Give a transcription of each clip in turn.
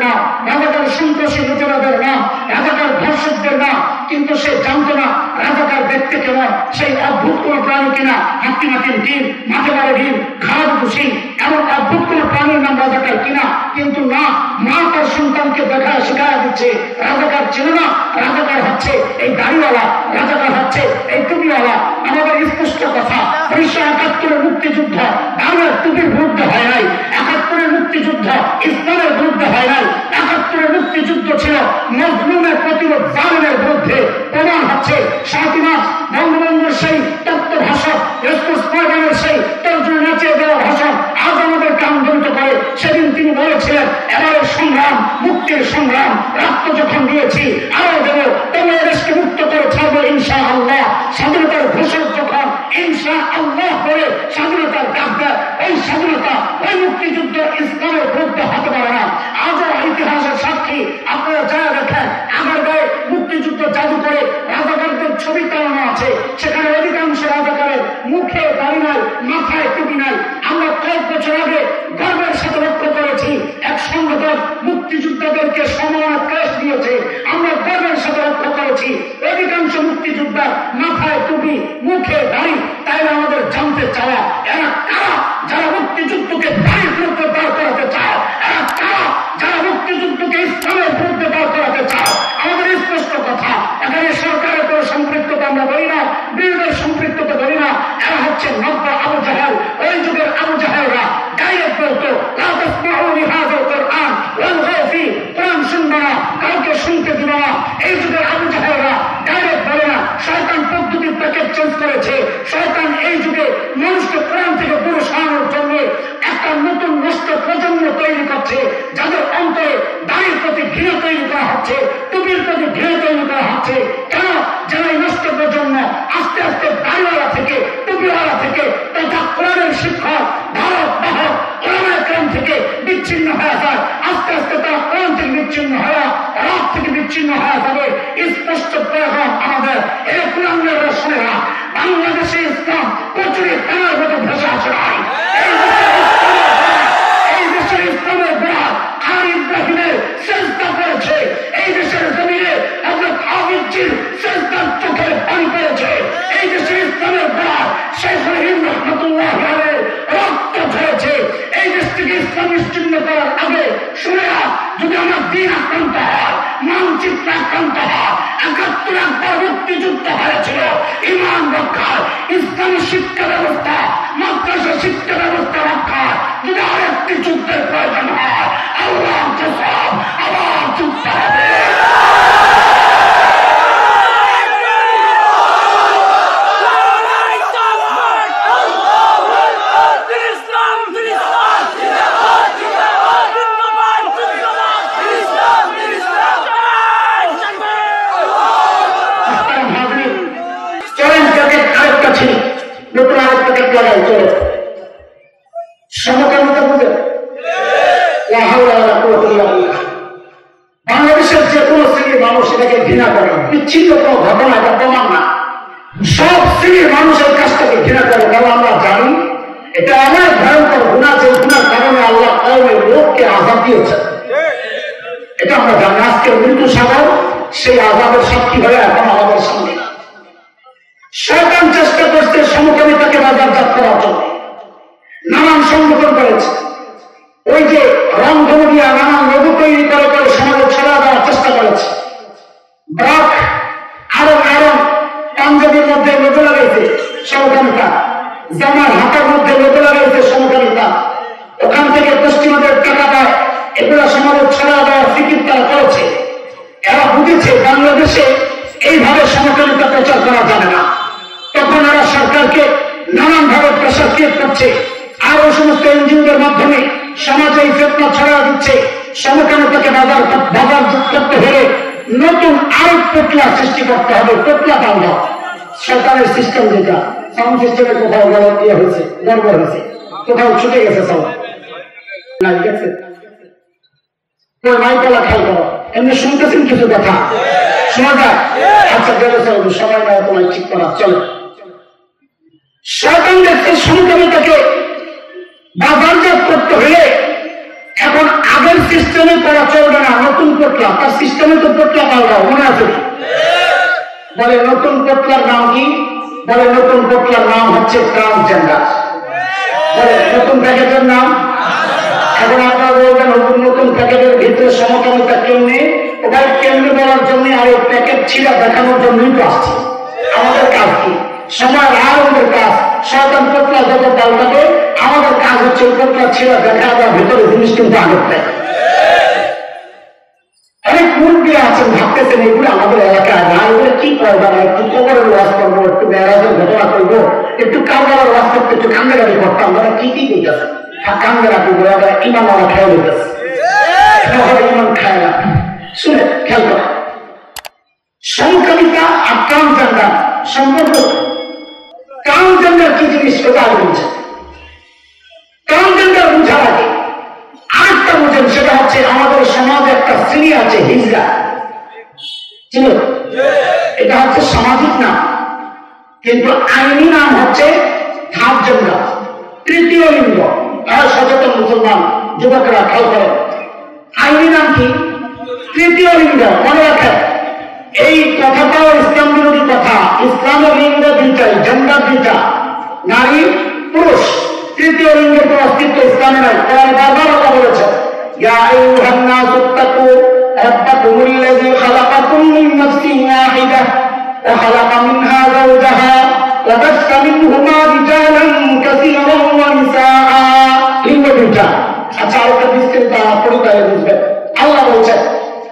না, রাজাকার সন্ত্রাসী লুটেরাদের না, রাজাকার ধর্ষকদের না, কিন্তু সে জানত না রাজাকার দেখতে কেমন, সেই অদ্ভুত কোন প্রাণী কিনা, হাতিমাতির ডিম, মাঠে মারে ডিম, খারাপ খুশি, এমন অদ্ভুত কোন প্রাণীর নাম রাজাকার কিনা। কিন্তু না, মা তার সন্তানকে দেখা শেখায় দিচ্ছে রাজাকার চেনে না, রাজাকার হচ্ছে এই দাড়িওয়ালা, রাজাকার হচ্ছে এই টুপিওয়ালা। আমাদের স্পষ্ট কথা, 1971 মুক্তিযুদ্ধ বাংলার টুপির বিরুদ্ধে হয় নাই, 71 মুক্তিযুদ্ধ ইসলামের বিরুদ্ধে হয় নাই, 71 মুক্তিযুদ্ধ ছিল মজলুমের প্রতিরোধ, জালিমের বিরুদ্ধে। প্রমাণ হচ্ছে 7 মাস বঙ্গবন্ধুর সেই তত্ত্ব ভাষণ, ময়দানের সেই তর্জনী নাচিয়ে দেওয়া ভাষণ আজ আমাদের কামজনিত করে। সেদিন তিনি বলেছিলেন, এবারের সংগ্রাম মুক্তির সংগ্রাম, রক্ত যখন দিয়েছি আরো দেব, তোমরা দেশকে মুক্ত করে ছাড়বো ইনশাআল্লাহ। স্বাধীনতার ঘোষক যখন ইনশাআল্লাহ করে স্বাধীনতার ডাক দেয়, ওই স্বাধীনতা, ওই মুক্তিযুদ্ধ ইসলামের বিরুদ্ধে হতে পারে না। আজও ইতিহাসের সাক্ষী আপনারা যারা দেখেন, আগারগাঁয়ে মুক্তিযুদ্ধ জাদু করে রাজাকারদের ছবি টানানো আছে, সেখানে অধিকাংশ রাজাকারের মুখে দাড়ি নাই, মাথায় টুপি নাই। আমরা কয়েক বছর আগে গর্বের সাথে লক্ষ্য করেছি, এক সংগঠন মুক্তিযোদ্ধাদেরকে সম্মাননা ক্রেস্ট দিয়েছে। আমরা গর্বের সাথে লক্ষ্য করেছি অধিকাংশ মুক্তিযোদ্ধা মাথায় টুপি, মুখে দাড়ি। তাই আমাদের জানতে চাওয়া, এরা কারা যারা মুক্তিযুদ্ধকে দাড়ির বিরুদ্ধে দাঁড় করাতে চায়? এরা কারা যারা মুক্তিযুদ্ধকে ইসলামের বিরুদ্ধে দাঁড় করাতে চায়? আমাদের স্পষ্ট কথা, এখানে সরকারের কোনো সম্পৃক্ততা আমরা বলি না, বিরোধের সম্পৃক্ততা বলি না। এরা হচ্ছে নব্য আবু জাহেল, ওই যুগের আবু জাহেলরা ডাইরেক্ট বলতো, লা তাসমাউ লিহাযাল কুরআন ওয়ালগাউ ফি, কোরআন শুনবে না, কাউকে শুনতে দিবে না। এই যুগের আবু জাহেলরা ডাইরেক্ট বলে না, শয়তান পদ্ধতির প্যাকেট চেঞ্জ করেছে। শয়তান এই যুগে মানুষকে কোরআন থেকে দূরে সরানোর জন্য একটা নতুন নষ্ট প্রজন্ম তৈরি করছে, যাদের অন্তরে দাড়ির প্রতি ঘৃণা তৈরি করা হচ্ছে, টুপির প্রতি ঘৃণা তৈরি করা হচ্ছে। কেন? যারা এই নষ্ট প্রজন্ম আস্তে আস্তে দাড়িওয়ালা থেকে, টুপিওয়ালা থেকে তথা কোরআনের শিক্ষক, ভারত বাহক ওলামায়ে কেরাম থেকে বিচ্ছিন্ন হয়ে যায়। আস্তে আস্তে তারা কোরআন থেকে বিচ্ছিন্ন হওয়া, রাত থেকে বিচ্ছিন্ন হয়ে যাবে। স্পষ্ট প্রয়োজন আমাদের, এই কোরআনের রসনেরা বাংলাদেশে ইসলাম প্রচুরের টানার মতো ভেসে আসে নাই। এই দেশের ইসলামের গোড়া আর ইব্রাহিমের চেষ্টা করেছে, এই দেশের জমিনে হযরত আবিদজির চেষ্টার চোখের পানি পড়েছে। এই দেশের ইসলামের গোড়া শেখ রহিম রহমতুল্লাহ আলাইহির রক্ত ঝরেছে। এই দেশ থেকে ইসলাম নিশ্চিহ্ন করার আগে শুনে যদি আমার দিন আক্রান্ত হয়, মানচিত্র আক্রান্ত হয়, 71 একবার মুক্তিযুদ্ধ হয়েছিল ইমান রক্ষার, ইসলামী শিক্ষা ব্যবস্থা, মাদ্রাসা শিক্ষা ব্যবস্থা রক্ষার যদি আরেকটি যুদ্ধের প্রয়োজন হয়, আল্লাহ কসম আবার যুদ্ধ হবে। নতুন আরেকটা দিক লাগাই চলে সমকামিতা বুঝে বাংলাদেশের যে কোনো শ্রেণীর মানুষ এটাকে ঘৃণা করে, বিচ্ছিন্ন কোনো ঘটনা এটা প্রমাণ না। সব শ্রেণীর মানুষের কাজটাকে ঘৃণা করে, কারণ আমরা জানি এটা এমন ভয়ঙ্কর গুনাহ, যে গুনার কারণে আল্লাহ কওমের লোককে আযাব দিয়েছে। এটা আমরা জানি। আজকে মৃত্যু সাগর সেই আযাবের সাক্ষী হয়ে এখন আমাদের সামনে। শয়তান চেষ্টা করছে সমকামিতাকে বাজারজাত করার জন্য, নানান সংগঠন করেছে। ওই যে রংধনু দিয়া নানান লঘু তৈরি করে করে সমাজে ছড়া দেওয়ার চেষ্টা করেছে। ব্রাক আরো পাঞ্জাবির মধ্যে লোগো লাগাইছে সমকামিতা, জামার হাতের মধ্যে লোগো লাগাইছে সমকামিতা। ওখান থেকে পশ্চিমাদের টাকা পায়, এগুলা সমাজে ছড়া দেওয়ার ফিকির তারা করেছে। এরা বুঝেছে বাংলাদেশে এইভাবে সমকামিতা প্রচার করা যাবে না। তখন এরা সরকারকে নানান ভাবে প্রেসার ক্রিয়েট করছে, আর ওই সমস্ত এনজিওদের মাধ্যমে সমাজে এই ফিতনা ছড়া দিচ্ছে। সমকামিতাকে বাজার করতে হলে নতুন আরেক প্রক্রিয়া সৃষ্টি করতে হবে। প্রক্রিয়া বাংলা সরকারের সিস্টেম, যেটা সাউন্ড সিস্টেমের কোথাও ইয়ে হয়েছে, গড়বড় হয়েছে, কোথাও ছুটে গেছে সাউন্ড নাই গেছে। মাইকলা খেয়াল করো, এমনি শুনতেছেন কিছু কথা শোনা যায়? আচ্ছা গেছে, সবাই না তোমায় ঠিক করা চলে। শয়তান দেখতে সমকামিতাকে বাজারজাত করতে হলে এখন আগের সিস্টেমে করা চলবে না, নতুন পোটলা, তার সিস্টেমে তো পোটলা পাল্টাও, মনে আছে? বলে নতুন পোটলার নাম কি? বলে নতুন পোটলার নাম হচ্ছে ট্রান্সজেন্ডার। বলে নতুন প্যাকেটের নাম। এখন আপনারা বলবেন নতুন নতুন প্যাকেটের ভিতরে সমকামিতা কেমনি? ওটাই কেমনি বলার জন্য আর এই প্যাকেট ছিঁড়া দেখানোর জন্যই তো আসছে। আমাদের কাজ কি? সময় আর আমাদের কাজ শয়তান পোটলা যত পাল্টাবে, আমাদের কাজ হচ্ছে ওই পোটলা ছিঁড়া দেখা দেওয়ার ভিতরে জিনিস কিন্তু আগের থাকে। অনেক মুরব্বী আছেন ভাবতেছেন এগুলো আমাদের এলাকায় না, এগুলো কি করবো না, একটু কবরের ওয়াজ করবো, একটু মেরাজের ঘটনা করবো, একটু কাঙ্গালের ওয়াজ করতে, একটু কাঙ্গালারি করতাম, ওরা কি কি করতেছে? কাঙ্গালা করবো, ওরা ইমান ওরা খেয়ে দিতেছে, ইমান খায় না। শুনে খেয়াল করা, সমকামিতা আর ট্রান্সজেন্ডার সম্পর্ক। ট্রান্সজেন্ডার কি জিনিস ওটা আগে বুঝে, ট্রান্সজেন্ডার বুঝার আগে আরেকটা বুঝেন, সেটা হচ্ছে আমাদের সমাজে একটা শ্রেণী আছে হিজড়া, ছিল। এটা হচ্ছে সামাজিক নাম, কিন্তু আইনি নাম হচ্ছে থার্ড জেন্ডার, তৃতীয় লিঙ্গ। সচেতন মুসলমান যুবকরা খেয়াল করেন, আইনি নাম কি? তৃতীয় লিঙ্গ। মনে রাখেন এই কথাটাও ইসলাম বিরোধী কথা। ইসলামের লিঙ্গ দুইটাই, জেন্ডার দুইটা, নারী পুরুষ। তৃতীয় লিঙ্গের কোন অস্তিত্ব ইসলামে নাই। কোরআন বারবার আল্লাহ বলেছেন, ইয়া আইয়ুহান নাসু তাকু রাব্বাকুমুল্লাযী খালাকাকুম মিন নাফসিন ওয়াহিদাহ ওয়া খালাকা মিনহা যাওজাহা ওয়া বাসসা মিনহুমা রিজালান কাসীরান ওয়া নিসাআ। লিঙ্গ দুইটা। আচ্ছা, আরেকটা বিস্তারিত পরিচয় বুঝবেন। আল্লাহ বলেছেন,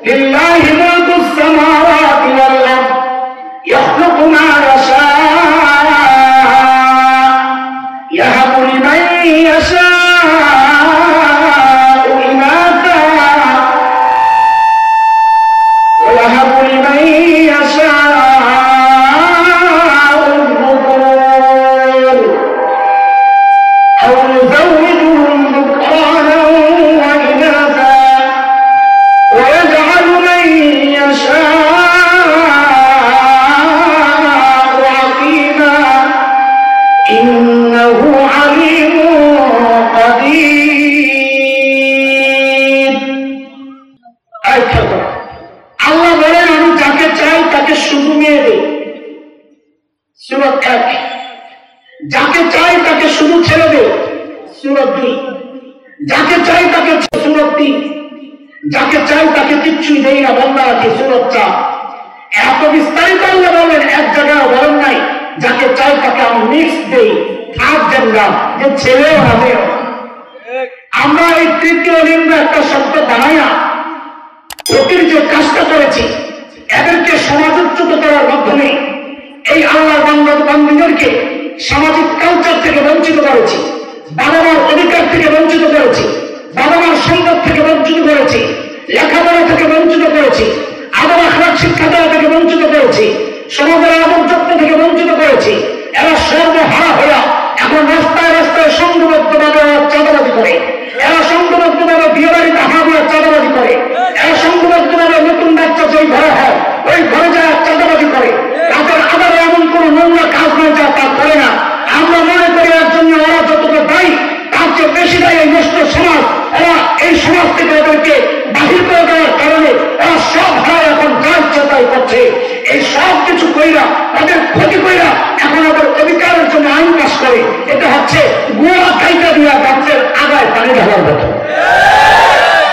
লিল্লাহি মুলকুস সামাওয়াতি ওয়াল আরদ ইয়াখলুকু মা ইয়াশা ইয়াহাবু লিমান ইয়াশা ইনাসা ওয়া ইয়াহাবু লিমান ইয়াশা الذكور أو يزوجهم ذكرانا وإناثا ويجعل من يشاء عقيما إنه عليم قدير। আল্লাহ বলেন, আমি যাকে চাই তাকে শুধু মেয়ে দেই, সূরা 1। যাকে চাই তাকে শুধু ছেড়ে দেই, সূরা 2। যাকে চাই তাকে, সূরা 3। যাকে চাই তাকে কিচ্ছুই দেই না, বন্ধা রাখি, সূরা 4। এত বিস্তারিত আল্লাহ বলেন, এক জায়গায় বলেন নাই যাকে চাই তাকে আমি মিক্স দেই, থার্ড জেন্ডার, যে ছেলেও হবে। আমরা এই তৃতীয় লিঙ্গ একটা শব্দ বানাই না, ক্ষতির যে কাজটা করেছি, এদেরকে সমাজোচ্যুত করার মাধ্যমে এই আল্লাহ বান্দাদেরকে সামাজিক কালচার থেকে বঞ্চিত করেছি, বাবা মার অধিকার থেকে বঞ্চিত করেছি, বাবা মার সম্পদ থেকে বঞ্চিত করেছি, লেখাপড়া থেকে বঞ্চিত করেছি, আদব আখলাক শিক্ষা দেওয়া থেকে বঞ্চিত করেছি, সমাজের আদব যত্ন থেকে বঞ্চিত করেছি। এরা সর্বহারা হইয়া এখন রাস্তায় রাস্তায় সংঘবদ্ধভাবে চাঁদাবাজি করে, এরা সংঘবদ্ধভাবে বিয়ে বাড়িতে হাবিয়া চাঁদাবাজি করে, এরা সংঘবদ্ধভাবে নতুন বাচ্চা যেই ঘরে হয় ওই ঘরে যায় চাঁদাবাজি করে। রাতের আধারে এমন কোন নোংরা কাজ নয় যা তা করে না। আমরা মনে করি এর জন্য ওরা যতটা দায়ী, তার চেয়ে বেশি দায়ী এই নষ্ট সমাজ। ওরা এই সমাজ থেকে ওদেরকে বাহির করে দেওয়ার কারণে ওরা সব হার এখন যা ইচ্ছা তাই করছে। এই সব কিছু কইরা তাদের ক্ষতি কইরা এখন ওদের অধিকারের জন্য আইন পাস করে। এটা হচ্ছে গোয়া কাইটা দিয়া গাছের আগায় পানি ঢালার মতো।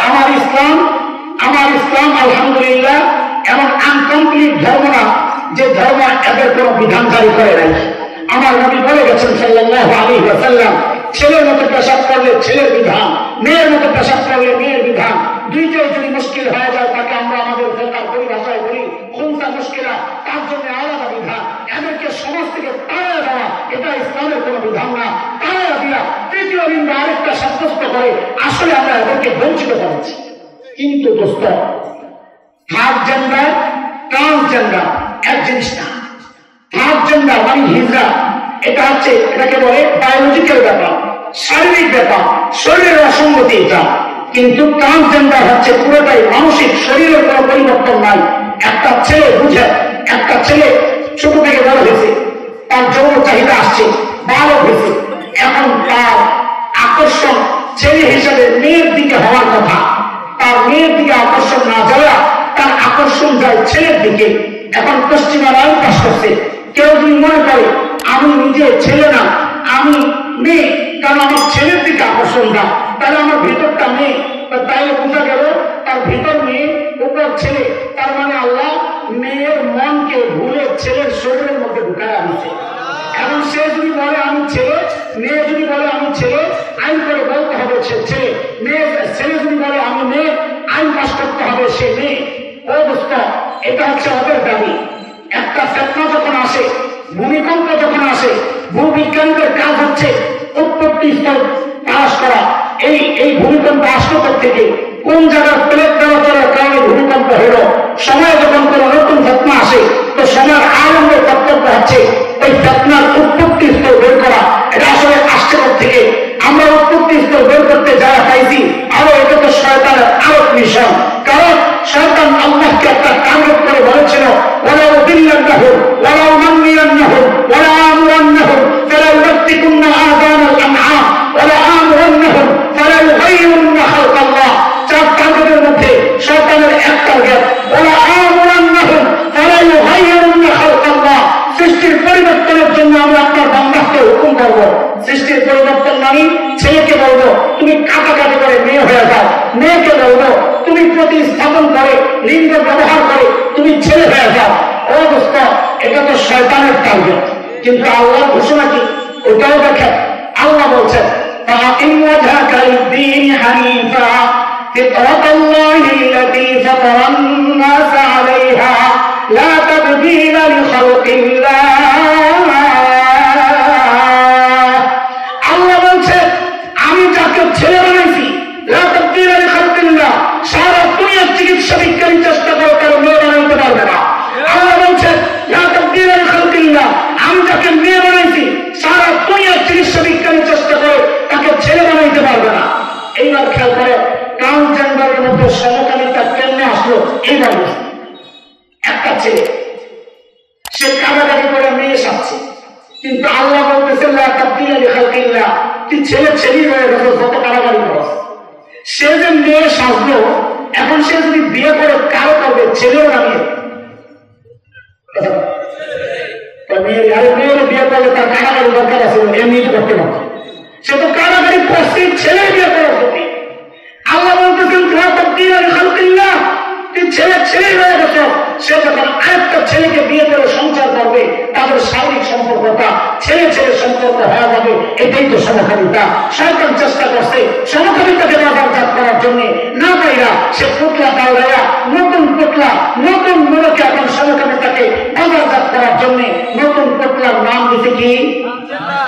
আমার ইসলাম আলহামদুলিল্লাহ এমন আনকমপ্লিট ধর্ম না যে ধর্ম এদের কোন বিধান জারি করে নাই। আমার নবী বলে গেছেন সাল্লাল্লাহু আলাইহি ওয়াসাল্লাম, ছেলের মতো পেশাব করলে ছেলের বিধান, মেয়ের মতো পেশাব করলে মেয়ের বিধান। দুইটাই যদি মুশকিল হয়ে যায় তাকে আমরা আমাদের সরকার পরিভাষায় বলি খুনসা মুশকিলা, তার জন্য আলাদা বিধান। এদেরকে সমাজ থেকে তাড়িয়ে দেওয়া এটা ইসলামের কোন বিধান না। তাড়িয়ে দিয়া তৃতীয় লিঙ্গ আরেকটা সাব্যস্ত করে আসলে আমরা এদেরকে বঞ্চিত করেছি। কিন্তু দোস্ত, থার্ড জেন্ডার ট্রান্সজেন্ডার এক জিনিস না। থার্ড জেন্ডার মানে হিজড়া, এটা হচ্ছে, এটাকে বলে বায়োলজিক্যাল ব্যাপার, শারীরিক ব্যাপার, শরীরের অসঙ্গতি এটা। কিন্তু ট্রান্সজেন্ডার হচ্ছে পুরোটাই মানসিক, শরীরের কোনো পরিবর্তন নাই। একটা ছেলে বুঝে, একটা ছেলে ছোট থেকে বড় হয়েছে, তার যৌন চাহিদা আসছে, বালক হয়েছে, এখন তার আকর্ষণ ছেলে হিসেবে মেয়ের দিকে হওয়ার কথা। আকর্ষণ যায় ছেলের দিকে। এখন পশ্চিমা আইন পাশ করছে, কেউ যদি মনে করে আমি নিজে ছেলে না আমি মেয়ে, কারণ আমার ছেলের দিকে আকর্ষণ যায়, তাহলে আমার ভিতরটা মেয়ে, তাইলে বোঝা গেল তার ভিতর মেয়ে উপর ছেলে, তার মানে আল্লাহ মেয়ের মনকে ভুলে ছেলের শরীরের মধ্যে ঢুকায় আনছে। এখন সে যদি বলে আমি ছেলে, মেয়ে যদি বলে আমি ছেলে, আইন করে বলতে হবে সে ছেলে, মেয়ে ছেলে যদি বলে আমি মেয়ে, আইন পাশ করতে হবে সে মেয়ে। অবস্থা এটা হচ্ছে ওদের দাবি। একটা ফেতনা যখন আসে, ভূমিকম্প যখন আসে, ভূবিজ্ঞানীদের কাজ হচ্ছে উৎপত্তি স্থল তালাশ করা। এই ভূমিকম্প আসলো থেকে, কোন জায়গার প্লেট চলাচলের কারণে ভূমিকম্প হল। সময় যখন কোন নতুন ফেতনা আসে, তো সময়ের আলমের কর্তব্য হচ্ছে ওই ফেতনার উৎপত্তি স্থল বের করা। এটা আসলে আসছে থেকে আমরা উৎপত্তি স্থল বের করতে যারা পাইছি, আরো এটা তো শয়তানের আরো মিশন। কারণ শয়তান আল্লাহকে একটা টার্গেট করে বলেছিল, ওয়ালাউ বিল্লাহু ওয়ালাউ মান্নিয়ান্নাহু ওয়ালা আমরান্নাহু ফালা ইউতিকুন্না আযানাল আনআম ওয়ালা আমরান্নাহু ফালা ইউগাইয়িরুন্না খালকাল্লাহ। চার টার্গেটের মধ্যে শয়তানের এক টার্গেট, ওয়ালা আমরান্নাহু ফালা ইউগাইয়িরুন্না খালকাল্লাহ। সৃষ্টির পরিবর্তনের জন্য আমরা আপনার বান্দাকে হুকুম করবো। সৃষ্টির পরিবর্তন মানে ছেলেকে বলবো তুমি কাটাকাটি করে মেয়ে হয়ে যাও, মেয়েকে বলবো তুমি প্রতিস্থাপন করে লিঙ্গ ব্যবহার করে তুমি ছেলে হয়ে যাও। অবস্থা এটা তো শয়তানের টার্গেট, কিন্তু আল্লাহর ঘোষণা কি ওটাও দেখেন। আল্লাহ বলছেন ফাআকিম ওয়াজহাকা লিদ-দীন হানিফা ফিতরাতাল্লাহি আল্লাতী ফাতারান নাস আলাইহা লা তাবদীলা লিখালকিল্লাহ। আল্লাহ বলছেন আমি যাকে ছেলে বানাইছি, লা তাবদীলা লিখালকিল্লাহ, সারা দুনিয়ার চিকিৎসা বিজ্ঞানী চেষ্টা করে তার মেয়ে বানাইতে পারবে না। আল্লাহ বলছেন লা তাবদীলা লিখালকিল্লাহ, আমি যাকে মেয়ে বানাইছি সারা দুনিয়ার চিকিৎসা বিজ্ঞানী চেষ্টা করে তাকে ছেলে বানাইতে পারবে না। এইবার খেয়াল করে ট্রান্সজেন্ডারের মধ্যে সমকামিতা কেমনে আসলো। এইবার একটা ছেলে সে কারাগারি করে মেয়ে সাজছে, কিন্তু আল্লাহ বলতেছেন লা তাবদীলা লিখালকিল্লাহ, তুই ছেলে ছেলেই হয়ে গেছে যত কারাগারি করস। সে যে মেয়ে সাজলো, এখন সে যদি বিয়ে করে কারো করবে, ছেলেও না মেয়ে। মেয়ের বিয়ে করলে তার কারাগারি দরকার আছে, এমনি করতে পারবে। সে তো কারাগারি করছে ছেলে বিয়ে করার প্রতি। আল্লাহ বলতেছেন লা তাবদীলা লিখালকিল্লাহ, তুই ছেলে ছেলেই হয়ে গেছ। সে যখন আরেকটা ছেলেকে বিয়ে করে সংসার করবে, তাদের শারীরিক সম্পর্কটা ছেলে ছেলে সম্পর্ক হয়ে যাবে। এটাই তো সমকামিতা। শয়তান চেষ্টা করছে সমকামিতাকে বাজারজাত করার জন্য, না পাইরা সে পুতলা দাঁড়াইয়া নতুন পুতলা নতুন মূলকে এখন সমকামিতাকে বাজারজাত করার জন্য নতুন পুতলার নাম দিতে কি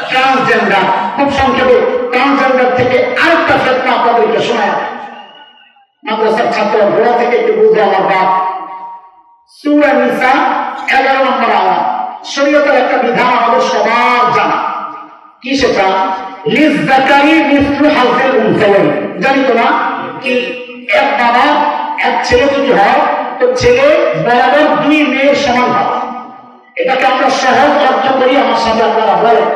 ট্রান্সজেন্ডার। খুব সংক্ষেপে ট্রান্সজেন্ডার থেকে আরেকটা ফেতনা আপনাদেরকে শোনায়। মাদ্রাসার ছাত্র ঘোড়া থেকে একটু বুঝে আমার বাপ। সূরা নিসা 11 নম্বর আয়াত। শরীয়তের একটা বিধান আমাদের সবার জানা, কি সেটা? লিযযাকারি মিসলু হাযিল উনসায়াইন। জানি তো না কি এক বাবা এক ছেলে যদি হয়, তো ছেলে বরাবর দুই মেয়ের সমান হয়। এটাকে আমরা সহজ অর্থ করি, আমার সাথে আপনারা বলেন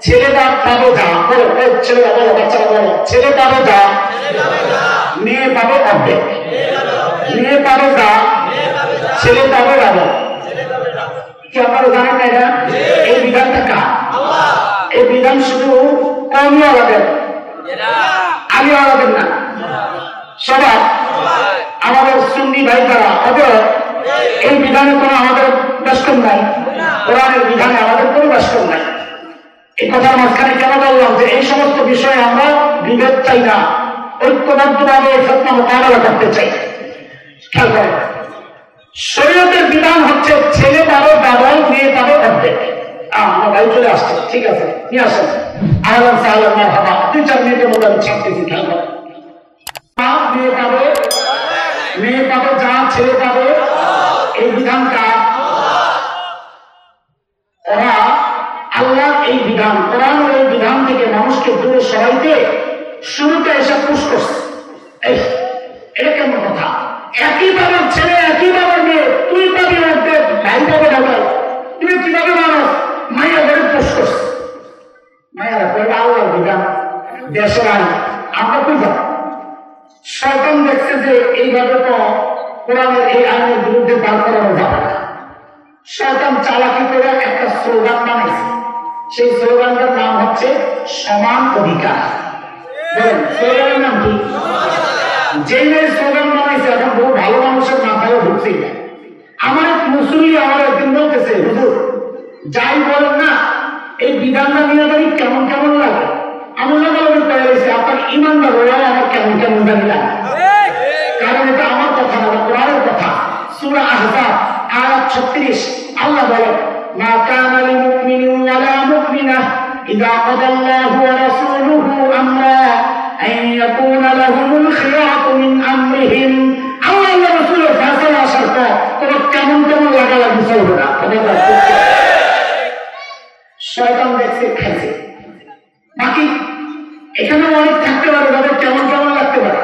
ছেলে পাবে যা, বলো ছেলেরা বলো, বাচ্চারা বলো, ছেলে পাবে যা, মেয়ে পাবে অর্ধেক। মেয়ে পাবে যা, ছেলে পাবে ডাবল। কি আপনারা জানেন না এটা? এই বিধানটা কার? এই বিধান শুধু কওমিওয়ালাদের, আলিওয়ালাদের না, সবার। আমাদের সুন্নি ভাই যারা ওদের এই বিধানে কোনো আমাদের বেষ্টন নাই, কোরআনের বিধানে আমাদের কোনো বেষ্টন নাই। এই কথার মাঝখানে কেন বললাম যে এই সমস্ত বিষয়ে আমরা বিভেদ চাই না, ঐক্যবদ্ধভাবে এই ফতোয়া মোকাবেলা করতে চাই। খেয়াল করেন, শরীয়তের বিধান হচ্ছে ছেলে পাবে ডাবল, মেয়ে পাবে অর্ধেক। আমার ভাই চলে আসছে, ঠিক আছে নিয়ে আসেন। আহলান সাহলান মারহাবা। 2-4 মিনিটের মধ্যে আমি ছাড়তেছি। খেয়াল করেন, মেয়ে পাবে যা, ছেলে পাবে, এই বিধানটা ওরা আল্লাহ এই বিধান, কোরআনের এই বিধান থেকে মানুষকে দূরে সরাইতে শুরুতে এসে পুশ করছে। এটা কেমন কথা? একই বাবার ছেলে একই বাবার মেয়ে, তুই পাবি অর্ধেক, ভাই পাবে ডাবল। তুমি কিভাবে মানুষ মাইয়া ধরে পুশ করছে? মায়েরা কইবে আল্লাহর বিধান, দেশের আইন, আমরা কই যাব? শয়তান দেখছে যে এইভাবে তো কোরআনের এই আইনের বিরুদ্ধে দাঁড় করানো যাবে না। শয়তান চালাকি করে একটা স্লোগান বানাইছে, সেই স্লোগানটার নাম হচ্ছে সমান অধিকার। বলেন স্লোগানের নাম কি? যে স্লোগান বানাইছে এখন বহু ভালো মানুষের মাথায় ঢুকছেই না। আমার এক মুসলিম আমার একদিন বলতেছে, হুজুর যাই বলেন না এই বিধানটা নিয়ে জানি কেমন কেমন লাগে। আমি লাগালাগি পেয়েছি আপনার ইমানদার হয়ে আমার কেমন কেমন জানি লাগে, কারণ এটা আমার কথা না, কোরআনের কথা। সূরা আহজাব আয়াত 36 আল্লাহ বলেন, মা কানা লিল মুমিনিন ওয়ালা মুমিনাহ ইযা কাদাল্লাহু ওয়া রাসূলুহু আমরা আন ইয়াকুনা লাহুমুল খিয়ারাতু মিন আমরিহিম। আল্লাহ ওয়া রাসূলের ফয়সালা আসার পর কোনো কেমন কেমন লাগালাগি চলবে না। শয়তান দেখছে খাইছে, বাকি এখানে অনেক থাকতে পারে তাদের কেমন কেমন লাগতে পারে।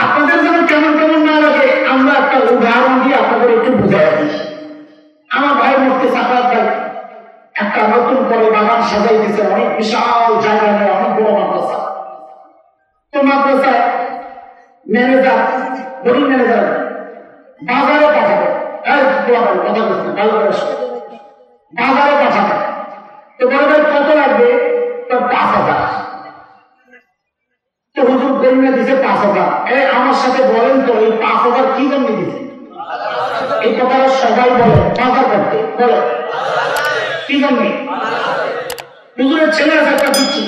আপনাদের যেন কেমন কেমন না লাগে আমরা একটা উদাহরণ দিয়ে আপনাদের একটু বুঝাই দিই। আমার ভাই মুফতি সাফাত ভাই একটা নতুন করে বাগান সাজাই দিয়েছে, অনেক বিশাল জায়গা নিয়ে, অনেক বড় মাদ্রাসা। তো মাদ্রাসায় ম্যানেজার, গরিব ম্যানেজার বাজারে পাঠাবে, কথা বলছে বাজারে পাঠাবে। তো বড় ভাই কত লাগবে? তো 5,000। তো হুজুর গরিবে দিছে 5,000। আমার সাথে বলেন তো এই 5,000 কি জন্য দিছে? এই কথাটা সবাই বলে বাজার করতে, বলে কি জন্য? হুজুরের ছেলে আছে একটা পিচ্ছি,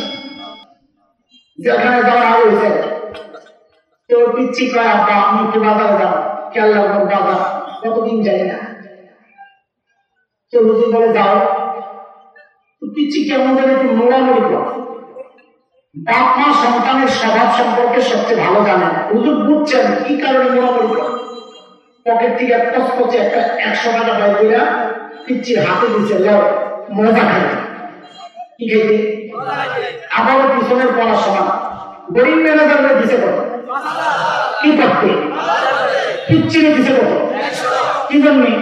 যেখানে যাওয়ার আগে হয়েছে। তো পিচ্ছি কয়, আব্বা আমি একটু বাজারে যাবো, খেয়াল রাখবো বাজার কতদিন যাই না। তো হুজুর বলে যাও। পিচ্ছি কেমন যেন একটু মোড়ামুড়ি করে। বাপ মা সন্তানের স্বভাব সম্পর্কে সবচেয়ে ভালো জানেন। হুজুর বুঝছেন কি কারণে মোড়ামুড়ি করে। পকেট থেকে একটা 100 টাকা বাই করে পিচ্ছির হাতে দিচ্ছে, লো মজা খাই। কি খাইতে? আবারও পিছনের পড়াশোনা। গরিব ম্যানেজাররা দিছে কত? কি করতে? পিচ্ছিরে দিছে কত? কি জন্যে?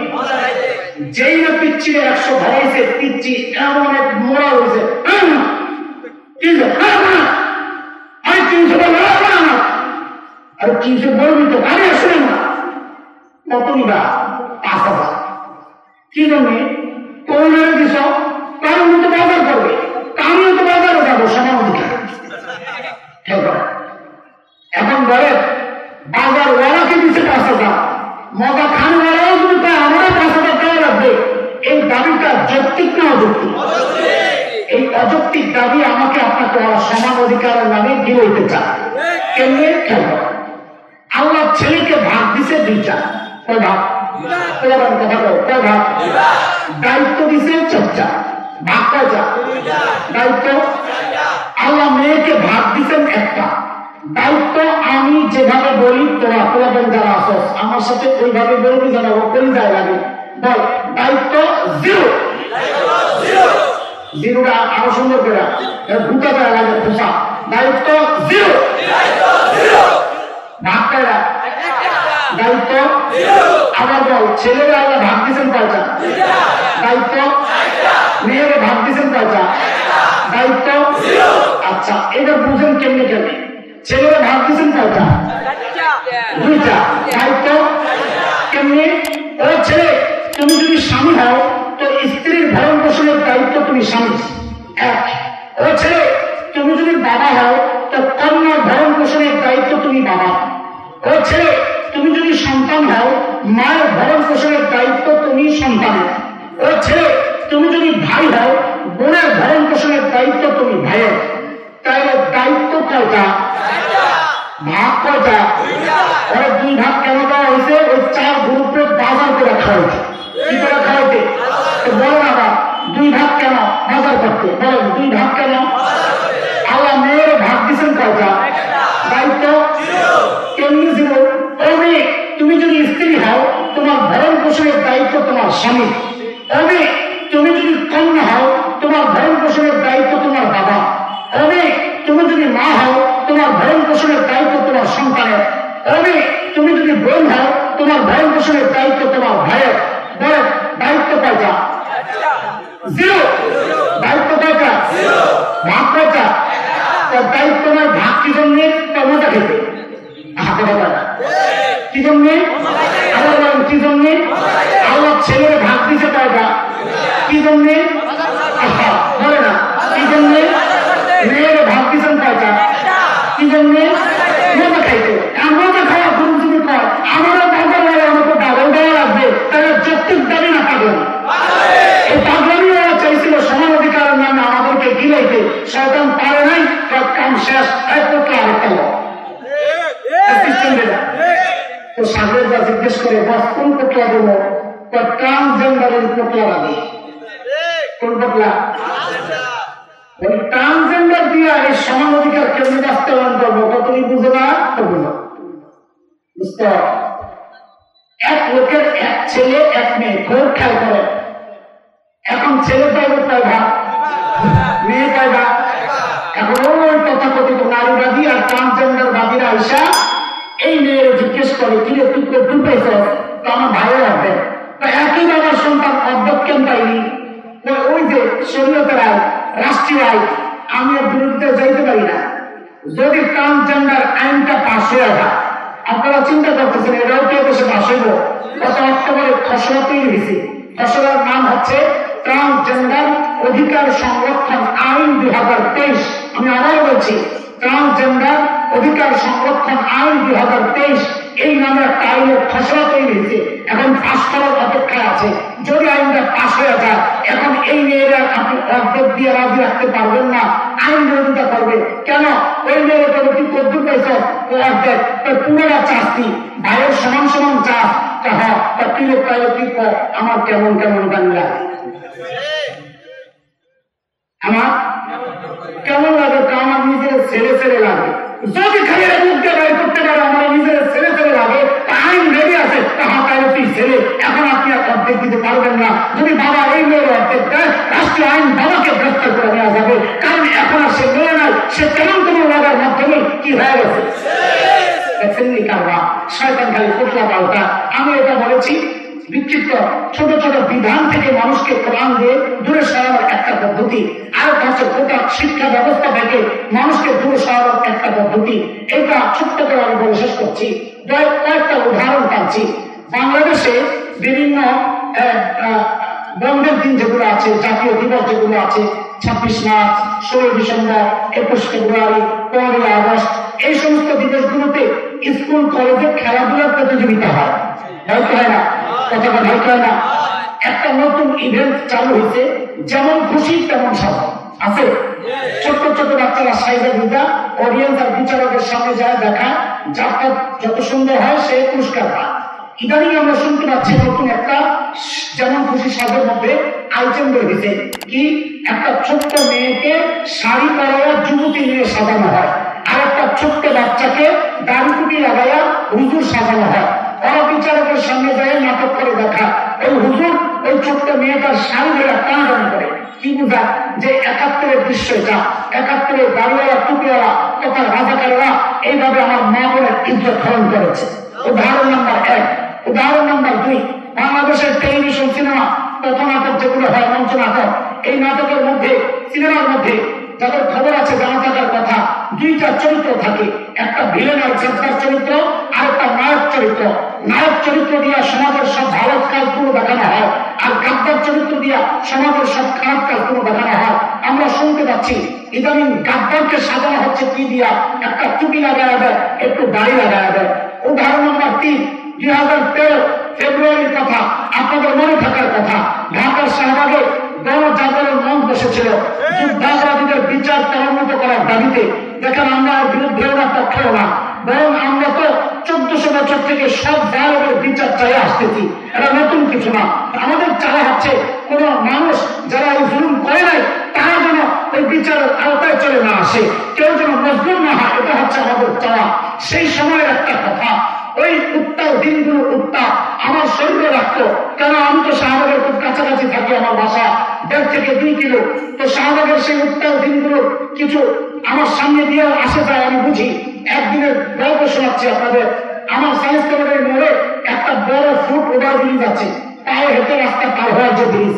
যেই না পিচ্ছিরে 100 ধরাইছে, পিচ্ছি এমন এক মোড়া হয়েছে, আর 300 বলবি তো আমি আসলে না কত নিবা? 5,000। কি জন্যে? কোন দিস তার মতো বাজার করবে, আমিও তো বাজারে যাবো সমান অধিকার। এখন বলে বাজার ওয়ালাকে দিচ্ছে 5,000, মজা খান ওয়ালাও যদি পায় আমারও 5,000 টাকা লাগবে। এই দাবিটা যৌক্তিক না অযৌক্তিক? এই অযৌক্তিক দাবি আমাকে আপনাকে সমান অধিকারের নামে দিয়ে হইতে চায়। কেমনে? খেলবে আল্লাহ ছেলেকে ভাগ দিছে 2টা। কয় ভাগ? কথা বল, কয় ভাগ? দায়িত্ব দিছে 4টা। ভাগ কয়টা? দায়িত্ব। আল্লাহ মেয়েকে ভাগ দিচ্ছেন 1টা। দায়িত্ব আমি যেভাবে বলি তোরা যারা আসস আমার সাথে ওইভাবে বলবি, যারা ওই যায় লাগে বল। দায়িত্ব 0। 0টা আরো সুন্দর করে দুটা দেওয়া লাগে খোসা। দায়িত্ব 0। ভাগ কয়টা? দায়িত্ব। আবার বল ছেলেরা আল্লাহ ভাগ দিচ্ছেন কয়টা? দায়িত্ব। মেয়েরা ভাগ দিচ্ছেন কয়টা? দায়িত্ব। আচ্ছা এবার বুঝেন কেমনে কেমনে। ছেলেরা ভাগ দিচ্ছেন কয়টা? 2টা। দায়িত্ব কেমনে? ও ছেলে তুমি যদি স্বামী হও তো স্ত্রীর ভরণ পোষণের দায়িত্ব তুমি স্বামী 1। ও ছেলে তুমি যদি বাবা হও তো কন্যার ভরণ পোষণের দায়িত্ব তুমি বাবা। ও ছেলে তুমি যদি সন্তান হও মায়ের ভরণ পোষণের দায়িত্ব তুমি সন্তানের। ও ছেলে তুমি যদি ভাই হও বোনের ভরণ পোষণের দায়িত্ব তুমি ভাইয়ের। তাহলে দায়িত্ব কয়টা? ভাগ কয়টা? ওরা 2 ভাগ কেন দেওয়া হয়েছে? ওই 4 গ্রুপে বাজার করে খাওয়াইছে। কি করে খাওয়াইতে? বলো না 2 ভাগ কেন বাজার করতে? বলেন 2 ভাগ কেন? আল্লাহ মেয়ের ভাগ দিচ্ছেন কয়টা? দায়িত্ব। কেমনি 0? তুমি যদি স্ত্রী হও তোমার ভরণ পোষণের দায়িত্ব তোমার স্বামী। তুমি যদি কন্যা হও তোমার ভরণ পোষণের দায়িত্ব তোমার বাবা। তুমি যদি মা হও তোমার ভরণ পোষণের দায়িত্ব তোমার সন্তানের। তুমি যদি বোন হও তোমার ভরণ পোষণের দায়িত্ব তোমার ভাইয়ের। বলে দায়িত্ব কয়টা? 0। দায়িত্ব কয়টা? ভাগ কয়টা? দায়িত্ব নয় ভাগ কি জন্যে? মজা খেতে। কি জন্যে? কি জন্যে? আল্লাহ ছেলের ভাগ দিতে কয়টা? কি জন্যে? বলে না কি জন্যে? মেয়ের ভাগ দিচ্ছেন কয়টা? কি জন্যে? মজা খাইতে। মজা খাওয়া গুরু যদি কয় আমারও বাজার আমাকে ডাবল দেওয়া লাগবে, তাহলে যৌক্তিক দাবি না পাবে না। এই পাগলামি ওরা চাইছিল সমান অধিকারের নামে আমাদেরকে গিলাইতে, শয়তান পারে নাই, কাম শেষ, একমাত্র আরেকটা লোক তো সাগররা জিজ্ঞেস করে বাস কোন পোটলা দেবো? ট্রান্সজেন্ডারের পোটলা লাগে। কোন পোটলা? ওই ট্রান্সজেন্ডার দিয়া এই সমান অধিকার কেমনি বাস্তবায়ন করবো? তুমি বুঝো না? তো বুঝো, বুঝতে। এক লোকের এক ছেলে এক মেয়ে, খুব খেয়াল করে। এখন ছেলে পাইবে কয় ভাগ, মেয়ে কয় ভাগ। এখন ওই তথাকথিত নারীবাদী আর ট্রান্সজেন্ডার বাদীরা আইসা এই মেয়ের জিজ্ঞেস করে কি তুই করতে পাইছ? তো আমার ভাইয়ের অর্ধেক। তো একই বাবার সন্তান অর্ধেক কেন পাইনি? ওই যে শরীয়তের আইন, রাষ্ট্রীয় আইন, আমি এর বিরুদ্ধে যাইতে পারি না। যদি ট্রান্সজেন্ডার আইনটা পাশ হয়ে যায়, আপনারা চিন্তা করতেছেন এটাও কে দেশে পাশ হইব? গত অক্টোবরে খসড়া তৈরি হয়েছে। খসড়ার নাম হচ্ছে ট্রান্সজেন্ডার অধিকার সংরক্ষণ আইন 2023। আমি আবার বলছি, ট্রান্সজেন্ডার অধিকার সংরক্ষণ আইন 2023 এই নামে একটা আইনের খসড়া তৈরি হয়েছে। এখন পাশ করার অপেক্ষায় আছে। যদি আইনটা পাশ হয়ে যায়, এখন এই মেয়েরা আপনি অর্ধেক দিয়ে রাজি রাখতে পারবেন না, আইন বিরোধিতা করবে। কেন? ওই মেয়েরা তবে কি করতে পেয়েছ? ও অর্ধেক, তোর পুরোটা চাষি ভাইয়ের সমান সমান চাষ। হ্যাঁ, তা কি লোক পাইলে কি আমার কেমন কেমন গান লাগে, আমার কেমন লাগে? আমার নিজের ছেলে ছেলে লাগে। যদি খালি মুখে বের করতে পারে আমার নিজের ছেলে ছেলে লাগে, আইন রেডি আছে, তাহা তাহলে তুই ছেলে, এখন আপনি আর অর্ধেক দিতে পারবেন না। যদি বাবা এই মেয়ের অর্ধেক দেয়, রাষ্ট্রীয় আইন বাবাকে গ্রেফতার করে নেওয়া যাবে। কারণ এখন আর সে মেয়ে নয়, সে কেমন কোনো লাগার মাধ্যমে কি হয়ে গেছে। দেখছেন নি কারবা শয়তান খালি ফুটলা পাল্টা। আমি এটা বলেছি, বিক্ষিপ্ত ছোট ছোট বিধান থেকে মানুষকে কোরআন দিয়ে দূরে সরানোর একটা পদ্ধতি, আর হচ্ছে গোটা শিক্ষা ব্যবস্থা থেকে মানুষকে দূরে সরানোর একটা পদ্ধতি। এটা ছোট্ট করে আমি বলে শেষ করছি। কয়েকটা উদাহরণ পাচ্ছি। বাংলাদেশে বিভিন্ন বন্ধের দিন যেগুলো আছে, জাতীয় দিবস যেগুলো আছে, 26 মার্চ, 16 ডিসেম্বর, 21 ফেব্রুয়ারি, 15 আগস্ট, এই সমস্ত দিবসগুলোতে স্কুল কলেজে খেলাধুলার প্রতিযোগিতা হয়। হয় না? কথাটা হয় না? একটা নতুন ইভেন্ট চালু হয়েছে, যেমন খুশি তেমন সাজা আছে। ছোট্ট ছোট বাচ্চারা সাইজা বুঝা অডিয়েন্স আর বিচারকের সামনে যায় দেখা, যারটা যত সুন্দর হয় সে পুরস্কার পায়। ইদানিং আমরা শুনতে পাচ্ছি নতুন একটা যেমন খুশি সাজের মধ্যে আইটেম বেরিয়েছে কি, একটা ছোট্ট মেয়েকে শাড়ি পরাইয়া যুবতী নিয়ে সাজানো হয়, আর একটা ছোট্ট বাচ্চাকে দাড়ি টুপি লাগাইয়া হুজুর সাজানো হয়। ওরা বিচারকের সামনে যায় নাটক করে দেখা, ওই হুজুর ওই ছোট্ট মেয়েটার শাড়ি ধরে টানাটানি করে। কি বুঝা? যে 71-এর দৃশ্য এটা। 71-এর দাড়িওয়ালা টুপিওয়ালা তথা রাজাকারেরা এইভাবে আমার মা বোনের ইজ্জত হরণ করেছে। উদাহরণ নাম্বার 1। উদাহরণ নাম্বার 2, বাংলাদেশের টেলিভিশন সিনেমা পথনাটক যেগুলো হয়, মঞ্চ নাটক, এই নাটকের মধ্যে, সিনেমার মধ্যে যাদের খবর আছে জানা থাকার কথা, 2টা চরিত্র থাকে। একটা ভিলেন আর জেদ্দার চরিত্র, আর একটা নায়ক চরিত্র। নায়ক চরিত্র দিয়া সমাজের সব ভালো কাজগুলো দেখানো হয়, আর গাদ্দার চরিত্র দিয়া সমাজের সব খারাপ কাজগুলো দেখানো হয়। আমরা শুনতে পাচ্ছি ইদানিং গাদ্দারকে সাজানো হচ্ছে কি দিয়া? একটা টুপি লাগায় দেয়, একটু দাড়ি লাগায় দেয়। উদাহরণ নাম্বার 3, 2013 ফেব্রুয়ারির কথা আপনাদের মনে থাকার কথা, ঢাকার শাহবাগে গণজাগরণ মঞ্চ বসেছিল যুদ্ধাপরাধীদের বিচার ত্বরান্বিত করার দাবিতে। দেখেন, আমরা বিরুদ্ধেও না পক্ষেও না, বরং আমরা তো 1400 বছর থেকে সব জালেমের বিচার চাই আসতেছি। এটা নতুন কিছু না। আমাদের চাওয়া হচ্ছে কোন মানুষ যারা এই জুলুম করে নাই তারা যেন ওই বিচারের আওতায় চলে না আসে, কেউ যেন মজবুর না হয়, এটা হচ্ছে আমাদের চাওয়া। সেই সময়ের একটা কথা, ওই উত্তাল দিনগুলো উত্তাপ আমার শরীরে রাখতো। কেন? আমি তো শাহবাগের খুব কাছাকাছি থাকি, আমার বাসা 1.5 থেকে 2 কিলো। তো শাহবাগের সেই উত্তাল দিনগুলো কিছু আমার সামনে দিয়ে আসে যায়, আমি বুঝি। একদিনের গল্প শোনাচ্ছি আপনাদের। আমার সায়েন্স কলেজের মোড়ে একটা বড় ফুট ওভার ব্রিজ আছে, পায়ে হেঁটে রাস্তা পার হওয়ার যে ব্রিজ।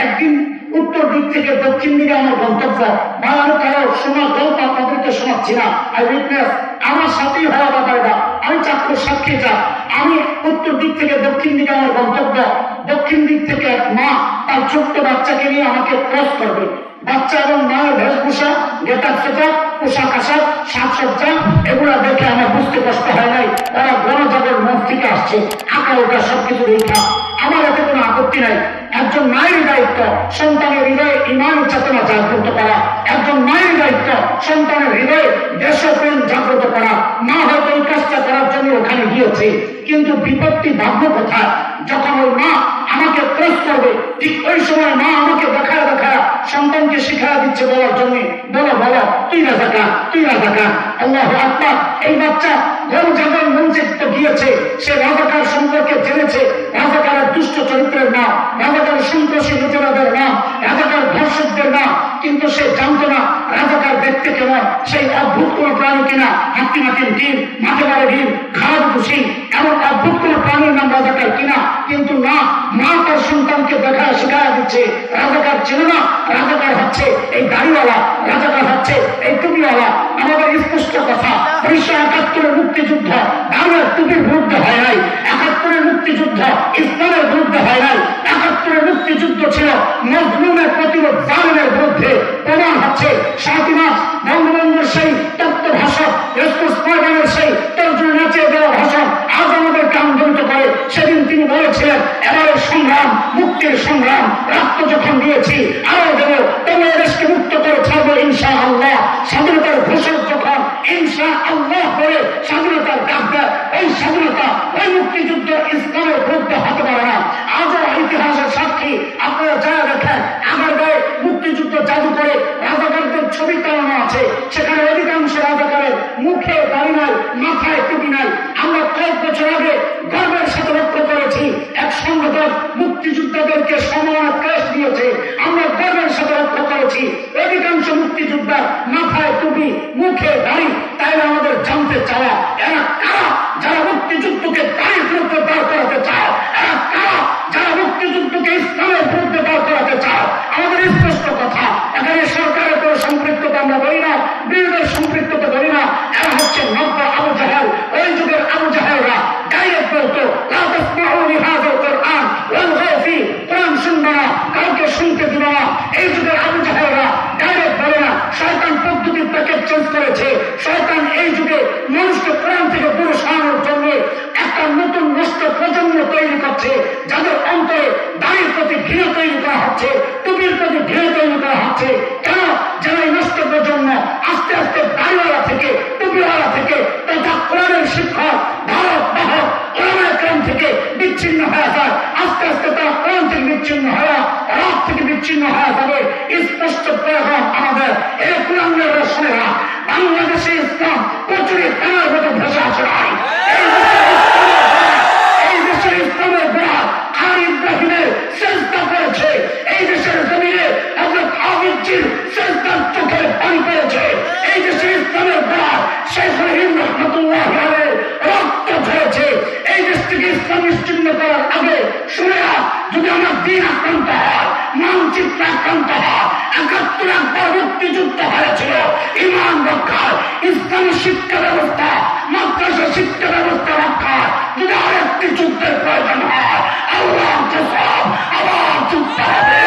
একদিন উত্তর দিক থেকে দক্ষিণ দিকে আমার গন্তব্য, বা আমি কারো শোনা গল্প আপনাদেরকে শোনাচ্ছি না, আই উইটনেস, আমার সাথেই হওয়া ব্যাপারটা। আমি চাক্ষুষ সাক্ষী যা আমি উত্তর দিক থেকে দক্ষিণ দিকে আমার গন্তব্য, দক্ষিণ দিক থেকে এক মা তার ছোট্ট বাচ্চাকে নিয়ে আমাকে ক্রস করবে। বাচ্চা এবং মায়ের বেশভূষা, গেটার সেটাপ, পোশাক আশাক, সাজসজ্জা এগুলা দেখে আমার বুঝতে কষ্ট হয় নাই ওরা গণজাগর মঞ্চ থেকে আসছে। আঁকা ওটা সবকিছু রেখা আমার এতে কোনো আপত্তি নাই। একজন মায়ের দায়িত্ব সন্তানের হৃদয়ে ইমানের চেতনা জাগ্রত করা, একজন মায়ের দায়িত্ব সন্তানের হৃদয়ে দেশপ্রেম জাগ্রত করা। মা হয়তো এই কাজটা করার জন্য ওখানে গিয়েছে, কিন্তু বিপত্তি ভাগ্য কোথায়? যখন ওই মা আমাকে ক্রস করবে ঠিক ওই সময় মা আমাকে দেখায় দেখায় সন্তানকে শিক্ষা দিচ্ছে বলার জন্য, বলো বলো তুই রাজাকার, তুই রাজাকার। আল্লাহু আকবার। এই বাচ্চা গণজাগরণ মঞ্চে তো গিয়েছে, সে রাজাকার সম্পর্কে জেনেছে, রাজাকারের দুষ্ট চরিত্রের নাম, রাজাকার সন্ত্রাসী নেতাদের নাম, রাজাকার ধর্ষকদের নাম, কিন্তু সে জানতো না রাজাকার দেখতে কেমন, সেই অদ্ভুত কোন প্রাণী কিনা, হাতিমাতির ডিম, মাঠে মারে ডিম, খারাপ খুশি, এমন অদ্ভুত কোন প্রাণীর নাম রাজাকার কিনা। কিন্তু না, মা তার সন্তানকে দেখায় শেখায় দিচ্ছে রাজাকার ছিল না, রাজাকার হচ্ছে এই দাড়িওয়ালা, রাজাকার হচ্ছে এই টুপিওয়ালা। আমাদের স্পষ্ট কথা, 1971 মুক্তিযুদ্ধ দাঁড়িয়ে টুপির বিরুদ্ধে হয় নাই, 71 মুক্তিযুদ্ধ ইসলামের বিরুদ্ধে হয় নাই, 71 মুক্তিযুদ্ধ ছিল মজলুমের প্রতিরোধ জালিমের বিরুদ্ধে। প্রমাণ হচ্ছে 7 মার্চ বঙ্গবন্ধুর সেই তত্ত্ব ভাষণ, রেসকোর্স ময়দানের সেই তর্জনী নাচিয়ে দেওয়া ভাষণ আজ আমাদেরকে আন্দোলিত করে। সেদিন তিনি বলেছিলেন এবারের সংগ্রাম মুক্তির সংগ্রাম, রক্ত যখন দিয়েছি আরো দেব, তবে দেশকে মুক্ত করে ছাড়বো ইনশা আল্লাহ। স্বাধীনতার ঘোষক যখন ইনশা আল্লাহ করে স্বাধীনতার ডাক দেয়, এই স্বাধীনতা ওই মুক্তিযুদ্ধ ইসলামের বিরুদ্ধে হতে পারে না। আজও ইতিহাসের সাক্ষী আপনারা যারা দেখেন আগারগাঁয়ে মুক্তিযুদ্ধ জাদু করে রাজাকারদের ছবি টানানো আছে, সেখানে অধিকাংশ রাজাকারের মুখে দাড়ি নাই, মাথায় টুপি নাই। আমরা কয়েক বছর আগে গর্বের সাথে লক্ষ্য করেছি এক সংগঠন মুক্তিযোদ্ধাদেরকে সম্মানের ক্রেস্ট দিয়েছে, আমরা গর্বের সাথে লক্ষ্য করেছি অধিকাংশ মুক্তিযোদ্ধার মাথায় টুপি, মুখে দাড়ি। তাই আমাদের জানতে চাওয়া এরা কারা যারা মুক্তিযুদ্ধকে দাড়ির বিরুদ্ধে দাঁড় করাতে চায়, এরা কারা যারা মুক্তিযুদ্ধকে ইসলামের বিরুদ্ধে দাঁড় করাতে চায়। আমাদের স্পষ্ট কথা, এখানে সরকারের কোনো সম্পৃক্ততা আমরা বলি না, বিরোধের সম্পৃক্ততা বলি না। এরা হচ্ছে নব্য আবু জাহেল, ওই যুগের আবু জাহেলরা ডাইরেক্ট বলতো কোরআন শুনবে না, কাউকে শুনতে দিল না। এই যুগের আবু জাহেলরা ডাইরেক্ট বলে না, শয়তান পদ্ধতির প্যাকেট চেঞ্জ করেছে। শয়তান এই যুগে মানুষকে কোরআন থেকে দূরে সরানোর জন্য একটা নতুন নষ্ট প্রজন্ম তৈরি করছে, যাদের অন্তরে দাড়ির প্রতি ঘৃণা তৈরি করা হচ্ছে, টুপির প্রতি ঘৃণা তৈরি করা হচ্ছে। কেন? যারা এই নষ্ট প্রজন্ম আস্তে আস্তে দাড়িওয়ালা থেকে টুপিওয়ালা থেকে তথা কোরআনের শিক্ষক ধারক বাহক কোরআনের ক্রম থেকে বিচ্ছিন্ন হয়ে যায়। আস্তে আস্তে তারা কোরআন থেকে বিচ্ছিন্ন হওয়া, রাত থেকে বিচ্ছিন্ন হয়ে যাবে। স্পষ্ট প্রয়োজন আমাদের এই কোরআনের রসনেরা বাংলাদেশে ইসলাম প্রচুর তার মতো ভেসে আসে নাই। এই দেশের ইসলামের গোড়া আর ইব্রাহিমের চেষ্টা করেছে, এই দেশের জমিনে হযরত আবিদজির চেষ্টার চোখের পানি করেছে। এই দেশের ইসলামের গোড়া শেখ রহিম রহমতুল্লাহ আলাইহির রক্ত ঝরেছে। এই দেশ থেকে ইসলাম নিশ্চিহ্ন করার আগে শুনেরা যদি আমার দিন আক্রান্ত হয়, মানচিত্র আক্রান্ত হয়, 71 একবার মুক্তিযুদ্ধ হয়েছিল ইমান রক্ষায়, ইসলামী শিক্ষা ব্যবস্থা, মাদ্রাসা শিক্ষা ব্যবস্থা রক্ষায় যদি আরেকটি যুদ্ধের প্রয়োজন হয়, আল্লাহ সব আবার যুদ্ধ হবে।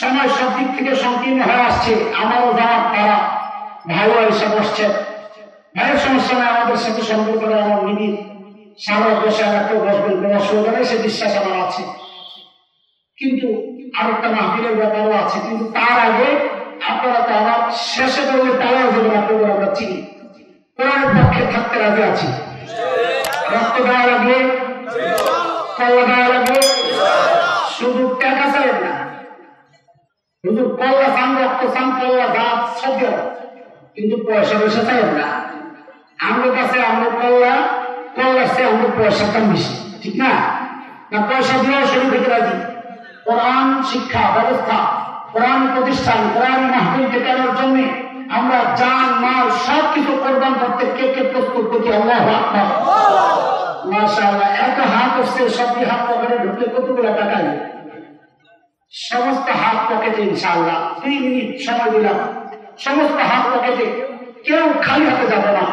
সময় সব দিক থেকে সংকীর্ণ হয়ে আসছে। আমারও যাওয়ার তারা ভাইও এসে বসছে, ভাইয়ের সমস্যা নেই, আমাদের সাথে সম্পর্ক আমার নিবিড়, সারা বসে আমার কেউ বসবেন, কোনো অসুবিধা নেই, সে বিশ্বাস আমার আছে। কিন্তু আরেকটা মাহফিলের ব্যাপারও আছে, কিন্তু তার আগে আপনারা তো আমার শেষে করলে তারাও যেমন আপনাদের আমরা চিনি, কোরআনের পক্ষে থাকতে রাজি আছি। রক্ত দেওয়া লাগবে, কল্লা দেওয়া লাগবে, শুধু টাকা চাই না, শুধু কল্লা চান, রক্ত চান, কল্লা দাঁত সব দেওয়া, কিন্তু পয়সা পয়সা চাই না। আমার কাছে আমরা কল্লা কল্লার আমরা পয়সা কম বেশি, ঠিক না? না পয়সা দিয়েও শরীর থেকে রাজি। কোরআন শিক্ষা ব্যবস্থা, কোরআন প্রতিষ্ঠান, কোরআন মাহফিল টেকানোর জন্য আমরা জান মাল সব কিছু কোরবান করতে কে কে প্রস্তুত করছি? আল্লাহু আকবার, মাশাআল্লাহ। এত হাত হচ্ছে, সবই হাত পকেটে ঢুকলে কতগুলো টাকা নেই? সমস্ত হাত পকেটে ইনশাআল্লাহ 2 মিনিট সময় দিলাম, সমস্ত হাত পকেটে, কেউ খালি হাতে যাবে না।